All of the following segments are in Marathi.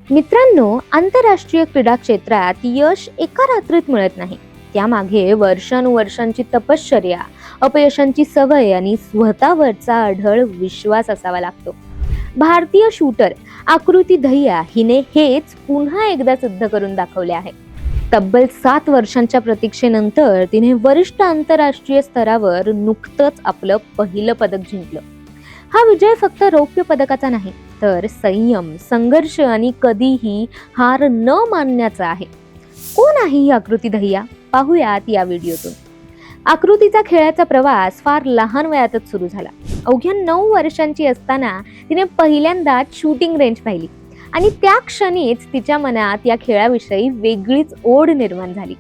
मित्रांनो, आंतरराष्ट्रीय क्रीडा क्षेत्रात यश एका रात्रीत मिळत नाही. त्यामागे वर्षानुवर्षांची तपश्चर्या, अपयशांची सवय आणि स्वतःवरचा अढळ विश्वास असावा लागतो. भारतीय शूटर आकृती दहिया हिने हेच पुन्हा एकदा सिद्ध करून दाखवले आहे. तब्बल 7 वर्षांच्या प्रतीक्षेनंतर तिने वरिष्ठ आंतरराष्ट्रीय स्तरावर नुकतंच आपलं पहिलं पदक जिंकलं. हा विजय फक्त रौप्य पदकाचा नाही, तर संयम, संघर्ष आणि कधीही हार न मानण्याचा आहे. कोण आहे ही आकृती दहिया? पाहूयात या व्हिडिओतून. आकृतीचा खेळाचा प्रवास फार लहान वयातच सुरू झाला. अवघ्या 9 वर्षांची असताना तिने पहिल्यांदा शूटिंग रेंज पाहिली आणि त्या क्षणीच तिच्या मनात या खेळाविषयी वेगळीच ओढ निर्माण झाली.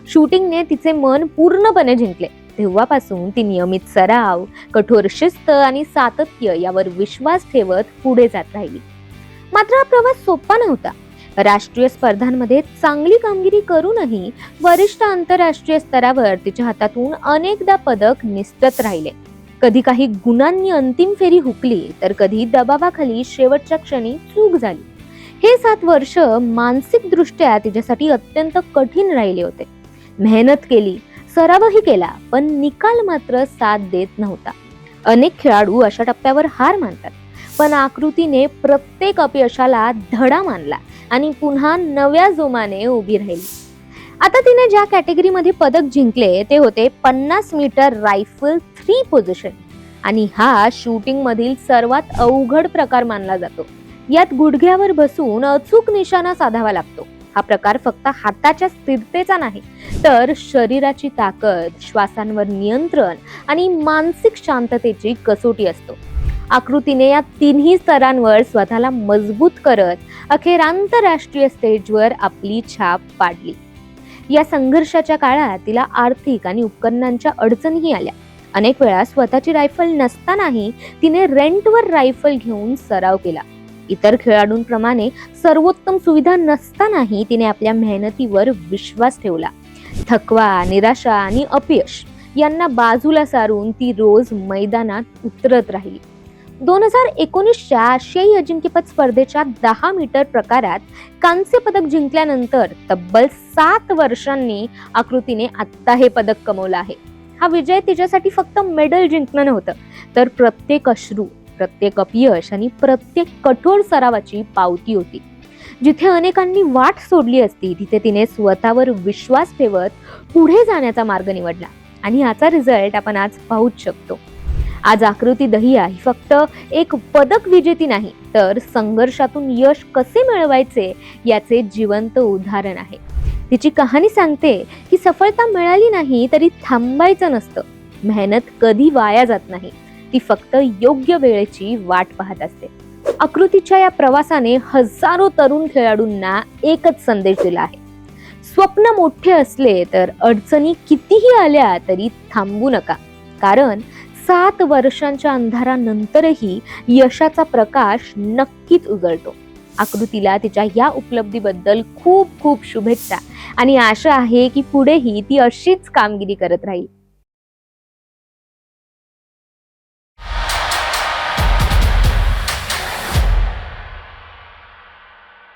शूटिंगने तिचे मन पूर्णपणे जिंकले. तेव्हापासून ती नियमित सराव, कठोर शिस्त आणि सातत्य यावर विश्वास ठेवत पुढे जात राहिली. मात्र हा प्रवास सोपा नव्हता. राष्ट्रीय स्पर्धांमध्ये चांगली कामगिरी करूनही वरिष्ठ आंतरराष्ट्रीय स्तरावर तिच्या हातातून अनेकदा पदक निसटत राहिले. कधी काही गुणांनी अंतिम फेरी हुकली, तर कधी दबावाखाली शेवटच्या क्षणी चूक झाली. हे 7 वर्ष मानसिक दृष्ट्या तिच्यासाठी अत्यंत कठीण राहिले होते. मेहनत केली, सरावही केला, पण निकाल मात्र साथ देत नव्हता. अनेक खेळाडू अशा टप्प्यावर हार मानतात, पण आकृतीने प्रत्येक अपयशाला धडा मानला आणि पुन्हा नव्या जोमाने उभी राहिली. आता तिने ज्या कॅटेगरीमध्ये पदक जिंकले ते होते 50 मीटर रायफल 3 पोझिशन, आणि हा शूटिंग मधील सर्वात अवघड प्रकार मानला जातो. यात गुडघ्यावर बसून अचूक निशाणा साधावा लागतो. हा प्रकार फक्त हाताच्या स्थिरतेचा नाही, तर शरीराची ताकद, श्वासांवर नियंत्रण आणि मानसिक शांततेची कसोटी असतो. आकृतीने या तिन्ही स्तरांवर स्वतःला मजबूत करत अखेर आंतरराष्ट्रीय स्टेजवर आपली छाप पाडली. या संघर्षाच्या काळात तिला आर्थिक आणि उपकरणांच्या अडचणीही आल्या. अनेक वेळा स्वतःची रायफल नसतानाही तिने रेंटवर रायफल घेऊन सराव केला. इतर खेळाडूंप्रमाणे सर्वोत्तम सुविधा नसतानाही तिने आपल्या मेहनतीवर विश्वास ठेवला. थकवा, निराशा आणि अपयश यांना बाजूला सारून ती रोज मैदानात उतरत राहिली. 2019च्या आशियाई अजिंक्यपद स्पर्धेच्या 10 मीटर प्रकारात कांस्य पदक जिंकल्यानंतर तब्बल 7 वर्षांनी आकृतीने आत्ता हे पदक कमवलं आहे. हा विजय तिच्यासाठी फक्त मेडल जिंकणं नव्हतं, तर प्रत्येक अश्रू, प्रत्येक अपयश आणि प्रत्येक कठोर सरावाची पावती होती. जिथे अनेकांनी वाट सोडली असती, तिथे तिने स्वतःवर विश्वास ठेवत पुढे जाण्याचा मार्ग निवडला, आणि याचा रिझल्ट आपण आज पाहूच शकतो. आज आकृती दहिया ही फक्त एक पदक विजेती नाही, तर संघर्षातून यश कसे मिळवायचे याचे जिवंत उदाहरण आहे. तिची कहाणी सांगते की सफलता मिळाली नाही तरी थांबायचं नसतं. मेहनत कधी वाया जात नाही, ती फक्त योग्य वेळेची वाट पाहत असते. आकृतीच्या या प्रवासाने हजारो तरुण खेळाडूंना एकच संदेश दिला आहे: स्वप्न मोठे असले तर अडचणी कितीही आल्या तरी थांबू नका, कारण 7 वर्षांच्या अंधारानंतरही यशाचा प्रकाश नक्कीच उजळतो. आकृतीला तिच्या या उपलब्धीबद्दल खूप खूप शुभेच्छा, आणि आशा आहे की पुढेही ती अशीच कामगिरी करत राहील.